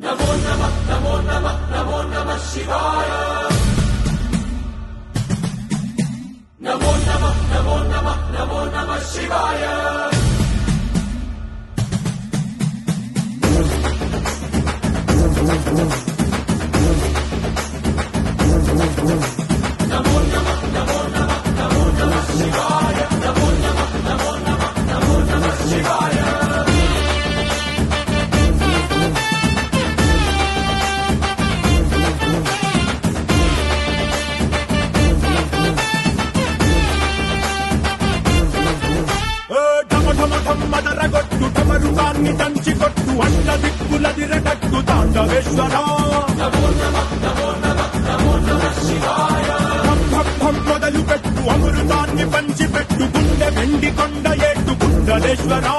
నమో నమః నమో నమః నమో నమః శివాయ నమో నమః నమో నమః నమో నమః శివాయ నమో నమః నమో నమః నమో నమః శివాయ నమో నమః నమో నమః నమో నమః శివాయ మదరగొట్టు టమరుగాన్ని దంచి కొట్టు అన్న దిక్కులదిరగట్టు తాండవేశ్వరా మొదలు పెట్టు అమృతాన్ని పంచి పెట్టు గుండె వెండి కొండ ఏట్టు కుండలేశ్వరా